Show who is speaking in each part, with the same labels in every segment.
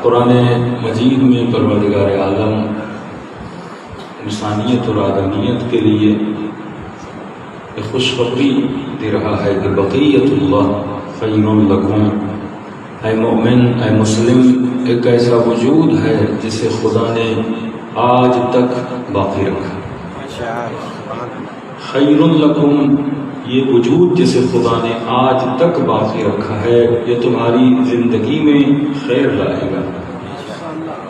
Speaker 1: قرآن مجید میں پروردگار عالم انسانیت اور آدمیت کے لیے ایک خوشخبری دے رہا ہے کہ بقیت اللہ خیر لکم، اے مومن، اے مسلم، ایک ایسا وجود ہے جسے خدا نے آج تک باقی رکھا۔ خیر لکم، یہ وجود جسے خدا نے آج تک باقی رکھا ہے، یہ تمہاری زندگی میں خیر لائے گا،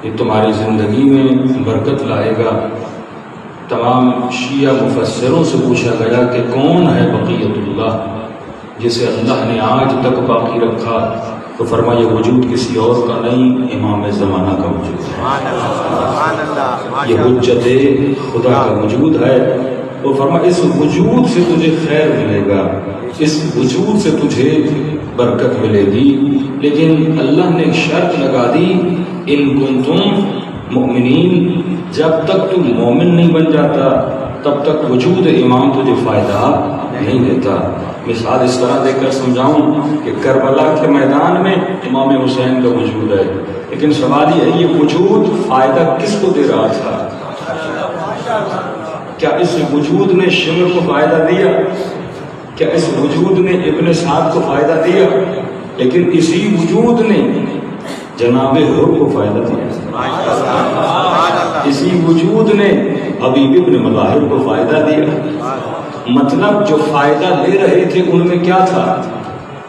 Speaker 1: یہ تمہاری زندگی میں برکت لائے گا۔ تمام شیعہ مفسروں سے پوچھا گیا کہ کون ہے بقیت اللہ جسے اللہ نے آج تک باقی رکھا، تو فرمایا وجود کسی اور کا نہیں، امام زمانہ کا وجود ہے، یہ حجت خدا کا وجود ہے۔ وہ فرمایا اس وجود سے تجھے خیر ملے گا، اس وجود سے تجھے برکت ملے گی، لیکن اللہ نے شرط لگا دی ان کنتم مؤمنین، جب تک تم مومن نہیں بن جاتا تب تک وجود امام تجھے فائدہ نہیں دیتا۔ مثال اس طرح دے کر سمجھاؤں کہ کربلا کے میدان میں امام حسین کا وجود ہے، لیکن سوال یہ ہے یہ وجود فائدہ کس کو دے رہا تھا؟ کیا اس وجود نے شمر کو فائدہ دیا؟ کیا اس وجود نے ابن سعد کو فائدہ دیا؟ لیکن اسی وجود نے جناب حر کو فائدہ دیا، اسی وجود نے حبیب ابن مظاہر کو فائدہ دیا۔ مطلب جو فائدہ لے رہے تھے ان میں کیا تھا،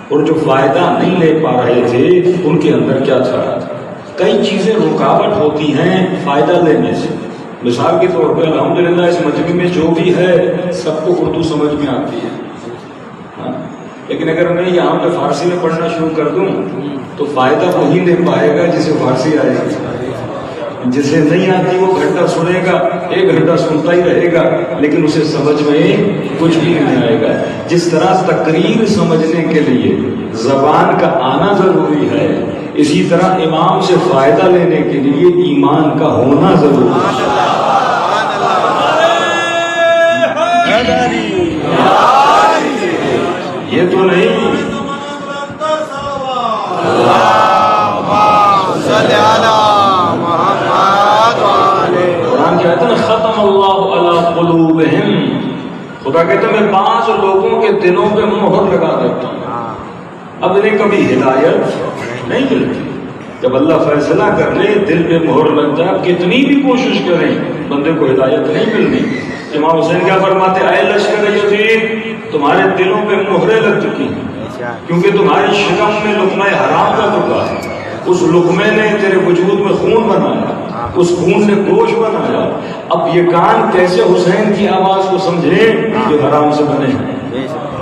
Speaker 1: اور جو فائدہ نہیں لے پا رہے تھے ان کے اندر کیا تھا۔ کئی چیزیں رکاوٹ ہوتی ہیں فائدہ لینے سے۔ مثال کے طور پہ الحمدللہ اس مجمع میں جو بھی ہے سب کو اردو سمجھ میں آتی ہے، لیکن اگر میں یہاں پہ فارسی میں پڑھنا شروع کر دوں تو فائدہ وہی لے پائے گا جسے فارسی آئے گا، جسے نہیں آتی وہ گھنٹہ سنے گا، 1 گھنٹہ سنتا ہی رہے گا، لیکن اسے سمجھ میں کچھ بھی نہیں آئے گا۔ جس طرح تقریر سمجھنے کے لیے زبان کا آنا ضروری ہے، اسی طرح امام سے فائدہ لینے کے لیے ایمان کا ہونا ضروری ہے۔ یہ تو نہیں قرآن کہتا ہے ختم اللہ علی قلوبہم، خدا کہتا ہے میں بعض لوگوں کے دلوں پہ مہر لگا دیتا ہوں، اب انہیں کبھی ہدایت نہیں ملتی۔ جب اللہ فیصلہ کر لے دل پہ مہر لگ جائے، اب کتنی بھی کوشش کریں بندے کو ہدایت نہیں ملنی۔ امام حسین کیا فرماتے اے لشکر یزید، تمہارے دلوں پہ مہریں لگ چکی ہیں، کیونکہ تمہاری شکم میں لقمہ حرام کا چکا ہے، اس لقمے نے تیرے وجود میں خون بنایا، اس خون نے گوشت بنایا۔ اب یہ کان کیسے حسین کی آواز کو سمجھیں جو حرام سے بنے ہیں،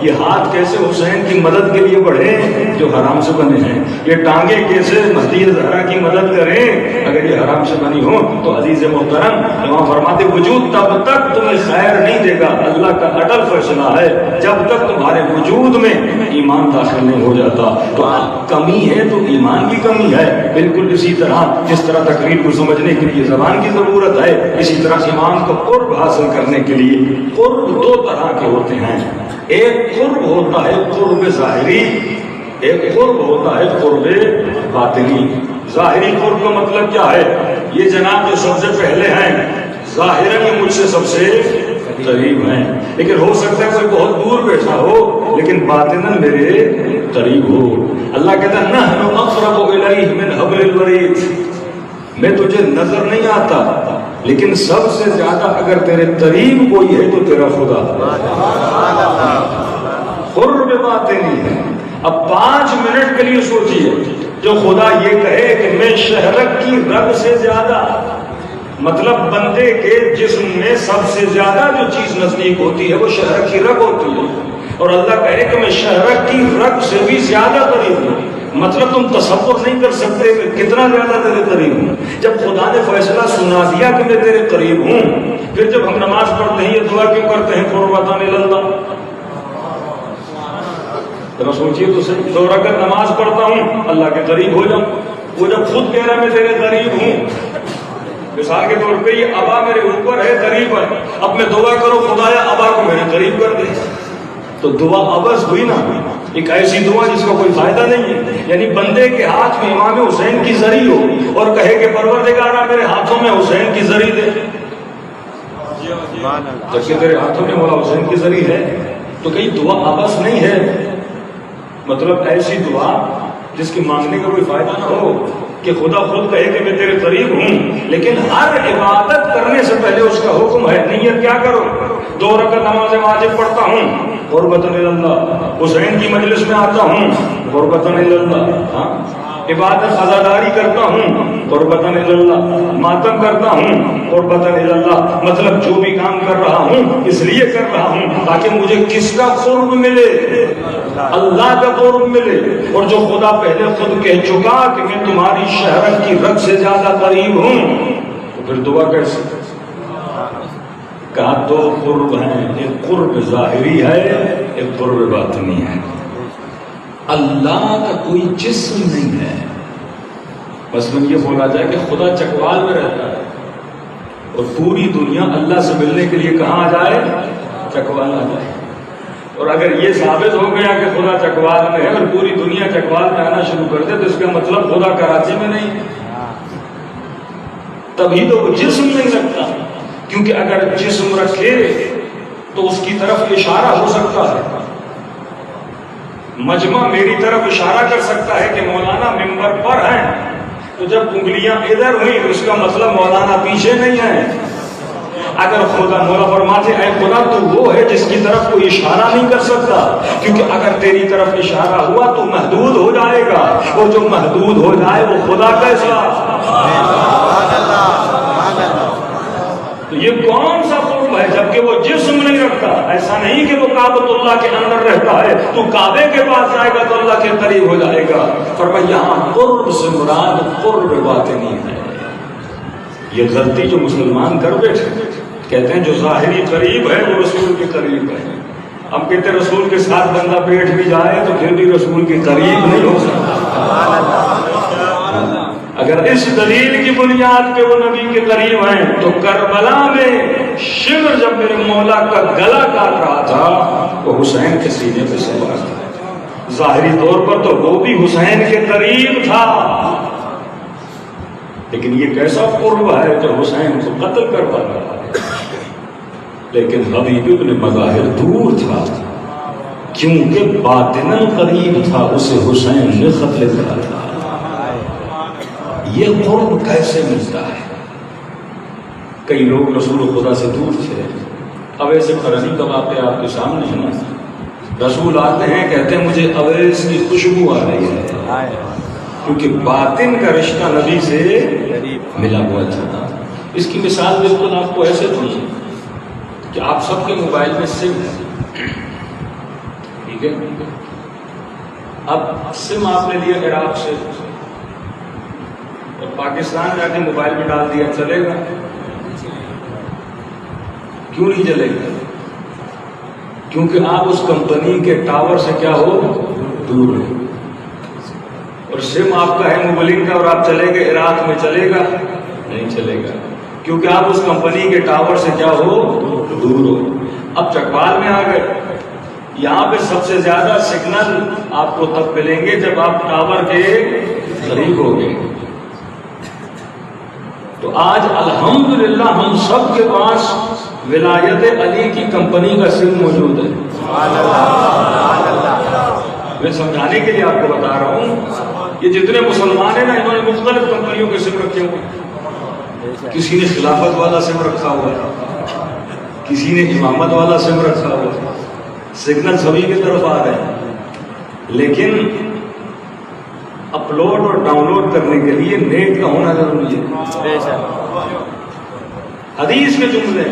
Speaker 1: یہ ہاتھ کیسے حسین کی مدد کے لیے بڑھے جو حرام سے بنے ہیں، یہ ٹانگیں کیسے مہدی زہرا کی مدد کریں اگر یہ حرام سے بنی ہو۔ تو عزیز محترم امام فرماتے وجود تب تک تمہیں خیر نہیں دے گا، اللہ کا اٹل فیصلہ ہے جب تک تمہارے وجود میں ایمان داخل نہیں ہو جاتا۔ تو کمی ہے تو ایمان کی کمی ہے، بالکل اسی طرح جس طرح تقریر کو سمجھنے کے لیے زبان کی ضرورت ہے، اسی طرح ایمان کو قرب حاصل کرنے کے لیے قرب 2 طرح کے ہوتے ہیں۔ ایک قرب ہوتا ہے قرب ظاہری، ایک قرب ہوتا ہے قرب باطنی۔ ظاہری قرب کا مطلب کیا ہے؟ یہ جناب جو سب سے پہلے ہیں ظاہراً یہ مجھ سے سب سے قریب ہیں، لیکن ہو سکتا ہے کوئی بہت دور بیٹھا ہو لیکن باطناً میرے قریب ہو۔ اللہ کہتا ہے نحن اقرب الیہ من حبل الورید، میں تجھے نظر نہیں آتا لیکن سب سے زیادہ اگر تیرے قریب کوئی ہے تو تیرا خدا ہے۔ قرب باطنی ہے۔ اب 5 منٹ کے لیے سوچئے جو خدا یہ کہے کہ میں شہرک کی رگ سے زیادہ، مطلب بندے کے جسم میں سب سے زیادہ جو چیز نزدیک ہوتی ہے وہ شہرک کی رگ ہوتی ہے، اور اللہ کہے کہ میں شہرک کی رگ سے بھی زیادہ قریب ہوں، مطلب تم تصور نہیں کر سکتے کہ کتنا زیادہ تیرے قریب ہوں۔ جب خدا نے فیصلہ سنا دیا کہ میں تیرے قریب ہوں، پھر جب ہم نماز پڑھتے ہیں یہ دعا کیوں کرتے ہیں قربتان اللہ؟ ذرا سوچیے تو صحیح، 2 رکعت نماز پڑھتا ہوں اللہ کے قریب ہو جاؤں، وہ جب خود کہہ رہا میں تیرے قریب ہوں، مثال کے طور پہ یہ ابا میرے اوپر ہے قریب ہے، اب میں دعا کرو خدایا ابا کو میرے قریب کر دے، تو دعا عبث ہوئی نا، ایک ایسی دعا جس کا کوئی فائدہ نہیں ہے. یعنی بندے کے ہاتھ میں امام حسین کی زری ہو اور کہے کہ پروردگارا میرے ہاتھوں میں حسین کی زری دے، جبکہ تیرے ہاتھوں میں مولا حسین کی زری ہے. تو کہیں دعا عبث نہیں ہے، مطلب ایسی دعا جس کے مانگنے کا کوئی فائدہ نہ ہو، کہ خدا خود کہے کہ میں تیرے قریب ہوں، لیکن ہر عبادت کرنے سے پہلے اس کا حکم ہے نیت کیا کرو. 2 رکعت نماز واجب پڑھتا ہوں قربتاً اللہ، حسین کی مجلس میں آتا ہوں قربتاً اللہ، عبادت عزاداری کرتا ہوں قربتاً اللہ، ماتم کرتا ہوں قربتاً اللہ. مطلب جو بھی کام کر رہا ہوں اس لیے کر رہا ہوں تاکہ مجھے کس کا قرب ملے؟ اللہ کا قرب ملے. اور جو خدا پہلے خود کہہ چکا کہ میں تمہاری شہرت کی رگ سے زیادہ قریب ہوں، تو پھر دعا کیسے؟ کہا 2 قرب ہیں، ایک قرب ظاہری ہے، ایک قرب باطنی ہے. اللہ کا کوئی جسم نہیں ہے. مثلاً یہ بولا جائے کہ خدا چکوال میں رہتا ہے اور پوری دنیا اللہ سے ملنے کے لیے کہاں آ جائے؟ چکوال آ جائے. اور اگر یہ ثابت ہو گیا کہ خدا چکوال میں ہے اور پوری دنیا چکوال میں آنا شروع کر دے تو اس کا مطلب خدا کراچی میں نہیں ہے. تبھی تو وہ جسم نہیں رکھتا، کیونکہ اگر جسم رکھے تو اس کی طرف اشارہ ہو سکتا ہے. مجمع میری طرف اشارہ کر سکتا ہے کہ مولانا ممبر پر ہیں، تو جب انگلیاں ادھر ہوئی تو اس کا مطلب مولانا پیچھے نہیں ہے. اگر خدا مولا فرماتے اے خدا تو وہ ہے جس کی طرف کوئی اشارہ نہیں کر سکتا، کیونکہ اگر تیری طرف اشارہ ہوا تو محدود ہو جائے گا، اور جو محدود ہو جائے وہ خدا کیسا؟ تو یہ کون سا قرب ہے جبکہ وہ جسم نہیں رکھتا؟ ایسا نہیں کہ وہ کعبۃ اللہ کے اندر رہتا ہے، تو کعبے کے پاس جائے گا تو اللہ کے قریب ہو جائے گا. فرمایا یہاں قرب سے مراد قرب باطنی ہے. یہ غلطی جو مسلمان کر بیٹھے، کہتے ہیں جو ظاہری قریب ہے وہ رسول کے قریب ہے. اب کہتے رسول کے ساتھ بندہ بیٹھ بھی جائے تو پھر بھی رسول کے قریب نہیں ہو سکتا. اگر اس دلیل کی بنیاد پہ وہ نبی کے قریب ہیں تو کربلا میں شمر جب میرے مولا کا گلا کاٹ رہا تھا وہ حسین کے سینے پہ سوار تھا. ظاہری طور پر تو وہ بھی حسین کے قریب تھا، لیکن یہ کیسا قرب ہے جو حسین کو قتل کر رہا ہے. لیکن حبیب ابن مظاہر دور تھا، کیونکہ باطناً قریب تھا، اسے حسین نے قتل کرا تھا. یہ قرب کیسے ملتا ہے؟ کئی لوگ رسول خدا سے دور تھے. اویس قرنی کا واقعہ آپ کے سامنے ہے. رسول آتے ہیں کہتے ہیں مجھے اویس کی خوشبو آ رہی ہے، کیونکہ باطن کا رشتہ نبی سے ملا ہوا تھا. اس کی مثال بالکل آپ کو ایسے دوں کہ آپ سب کے موبائل میں سم ہے، ٹھیک ہے؟ اب سم آپ نے لیا عراق سے اور پاکستان جا کے موبائل میں ڈال دیا، چلے گا؟ کیوں نہیں چلے گا؟ کیونکہ آپ اس کمپنی کے ٹاور سے کیا ہو؟ دور ہو. اور سم آپ کا ہے موبائل کا اور آپ چلے گئے عراق میں، چلے گا؟ نہیں چلے گا، کیونکہ آپ اس کمپنی کے ٹاور سے کیا ہو؟ دور ہو. اب چکوال میں آ گئے. یہاں پہ سب سے زیادہ سگنل آپ کو تب ملیں گے جب آپ ٹاور کے قریب ہو گئے. تو آج الحمدللہ ہم سب کے پاس ولایت علی کی کمپنی کا سم موجود ہے. میں سمجھانے کے لیے آپ کو بتا رہا ہوں، یہ جتنے مسلمان ہیں نا انہوں نے مختلف کمپنیوں کے سم رکھے ہوئے. کسی نے خلافت والا سم رکھا ہوا ہے، کسی نے امامت والا سم رکھا ہوا ہے. سگنل سبھی کی طرف آ رہے ہیں، لیکن اپلوڈ اور ڈاؤن لوڈ کرنے کے لیے نیٹ کا ہونا ضروری ہے. حدیث کے جملے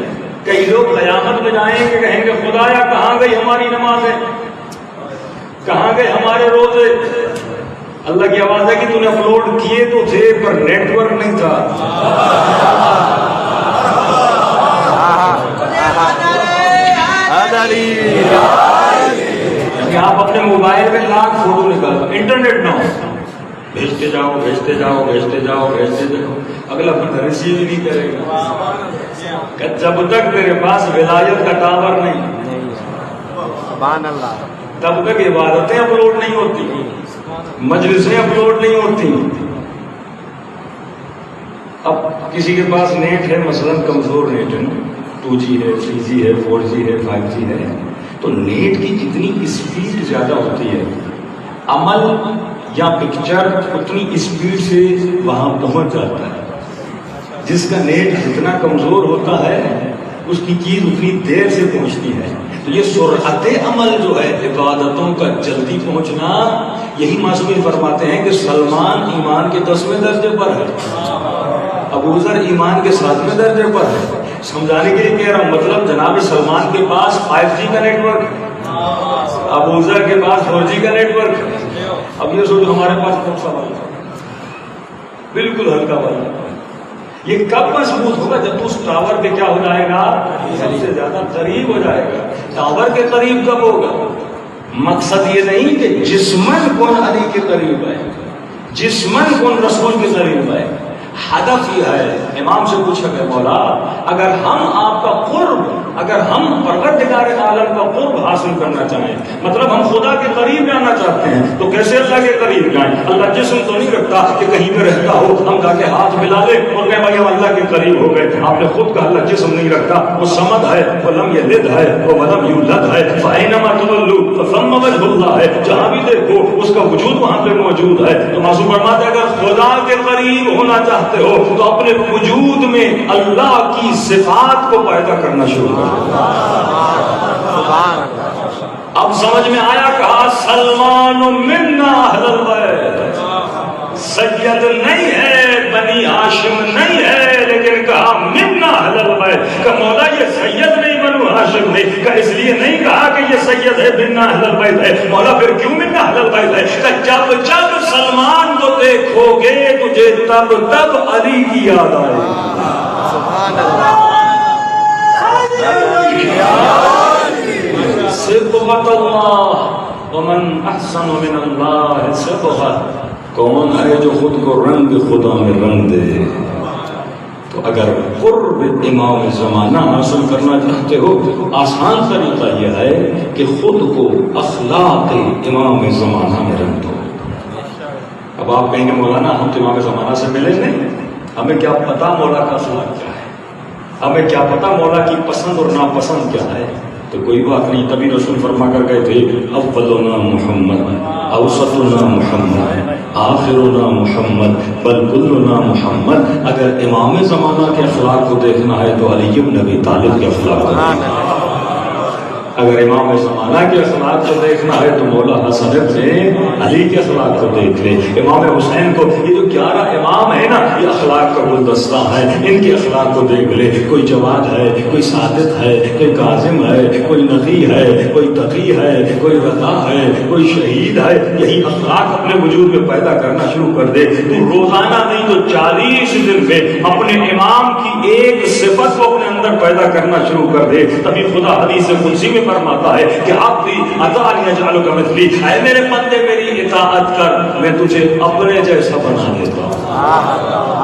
Speaker 1: کئی لوگ قیامت میں جائیں گے، کہیں گے خدایا کہاں گئی ہماری نمازیں، کہاں گئے ہمارے روزے؟ اللہ کی آواز ہے کہ تو نے اپلوڈ کیے تو تھے پر نیٹ ورک نہیں تھا. آپ اپنے موبائل میں لاکھ فوٹو نکالو، انٹرنیٹ نہ ہو، بھیجتے جاؤ بھیجتے جاؤ بھیجتے جاؤ بھیجتے جاؤ، اگلا بندہ ریسیو ہی نہیں کرے گا. کہ جب تک میرے پاس ولایت کا ٹاور نہیں
Speaker 2: سبحان اللہ.
Speaker 1: تب تک عبادتیں اپلوڈ نہیں ہوتی، مجلسیں اپلوڈ نہیں ہوتی. اب کسی کے پاس نیٹ ہے، مثلا کمزور نیٹ ہے، 2G ہے، 3G ہے، 4G ہے، 5G ہے، تو نیٹ کی جتنی اسپیڈ زیادہ ہوتی ہے عمل یا پکچر اتنی اسپیڈ سے وہاں پہنچ جاتا ہے. جس کا نیٹ جتنا کمزور ہوتا ہے اس کی چیز اتنی دیر سے پہنچتی ہے. تو یہ سرعت عمل جو ہے عبادتوں کا جلدی پہنچنا، یہی معصوم فرماتے ہیں کہ سلمان ایمان کے 10ویں درجے پر ہے، ابو ذر ایمان کے 7ویں درجے پر ہے. سمجھانے کے لیے کہہ رہا ہوں، مطلب جناب سلمان کے پاس 5G کا نیٹ ورک ہے، ابو ذر کے پاس 4G کا نیٹ ورک ہے. اب یہ سوچو ہمارے پاس کون سا والا، بالکل ہلکا والا. یہ کب مضبوط ہوگا؟ جب تو اس ٹاور کے کیا ہو جائے گا، سب سے زیادہ قریب ہو جائے گا. ٹاور کے قریب کب ہوگا؟ مقصد یہ نہیں کہ جسمن کون علی کے قریب ہے، جسمن کون رسول کے قریب ہے. ہدف یہ ہے. امام سے پوچھا کہ مولا اگر ہم آپ کا قرب، اگر ہم پروردگار عالم کا قرب حاصل کرنا چاہیں، مطلب ہم خدا کے قریب جانا چاہتے ہیں، تو کیسے اللہ کے قریب جائیں؟ اللہ جسم تو نہیں رکھتا کہ کہیں پہ رہتا ہو ہم جا کے ہاتھ ملا لیں اور کہیں بھائی ہم اللہ کے قریب ہو گئے. آپ نے خود کہا اللہ جسم نہیں رکھتا، وہ صمد ہے، وہ لم یلد ہے، وہ ولم یولد ہے، فاینما تولوا فثم وجہ اللہ ہے. جہاں بھی دیکھو اس کا وجود وہاں پہ موجود ہے. تو معصوم فرماتے ہیں اگر خدا کے قریب ہونا چاہتے ہو تو اپنے وجود میں اللہ کی صفات کو پیدا کرنا شروع کر دو. اب سمجھ میں آیا؟ کہا سلمان منا اہل البیت، سید نہیں ہے، بنی ہاشم نہیں ہے، لیکن کہا منا اہل البیت. کہ مولا یہ سید نہیں، بنو ہاشم نہیں. کہ اس لیے نہیں کہا کہ یہ سید ہے، منا اہل البیت ہے. مولا پھر کیوں منا اہل البیت ہے؟ کہ جب جب سلمان کو دیکھو گے تجھے تب تب علی کی یاد آئے.
Speaker 2: سبحان اللہ.
Speaker 1: صبغۃ اللہ ومن احسن من اللہ صبغۃ. کون ہے جو خود کو رنگ خدا میں رنگ دے؟ تو اگر قرب امام زمانہ حاصل کرنا چاہتے ہو تو آسان طریقہ یہ ہے کہ خود کو اخلاق امام زمانہ میں رنگ دو. اب آپ کہیں گے مولانا ہم تو امام زمانہ سے ملے نہیں، ہمیں کیا پتا مولا کا اخلاق کیا ہے، ہمیں کیا پتا مولا کی پسند اور ناپسند کیا ہے. تو کوئی بات نہیں. تبھی رسول فرما کر گئے تھے اولنا محمد، اوسطنا محمد، آخرنا محمد، بل کلنا محمد. اگر امام زمانہ کے اخلاق کو دیکھنا ہے تو علی بن ابی طالب کے اخلاق کو دیکھنا ہے. اگر امام زمانہ کے اخلاق کو دیکھنا ہے تو مولا حسن ابن علی کے اخلاق کو دیکھ لے. امام حسین کو، یہ جو 11 امام ہے نا، یہ اخلاق کا گلدستہ ہے، ان کے اخلاق کو دیکھ لے. کوئی جواد ہے، کوئی صادق ہے، کوئی کاظم ہے، کوئی نقی ہے، کوئی تقی ہے، کوئی رضا ہے، کوئی شہید ہے. یہی اخلاق اپنے وجود میں پیدا کرنا شروع کر دے. تو روزانہ نہیں تو 40 دن پہ اپنے امام کی ایک صفت کو اپنے اندر پیدا کرنا شروع کر دے. تبھی خدا حدیث قدسی میں فرماتا ہے کہ عبدی اطاعنی اجعلک مثلی، اے میرے بندے میری اطاعت کر، میں تجھے اپنے جیسا بنا دیتا ہوں.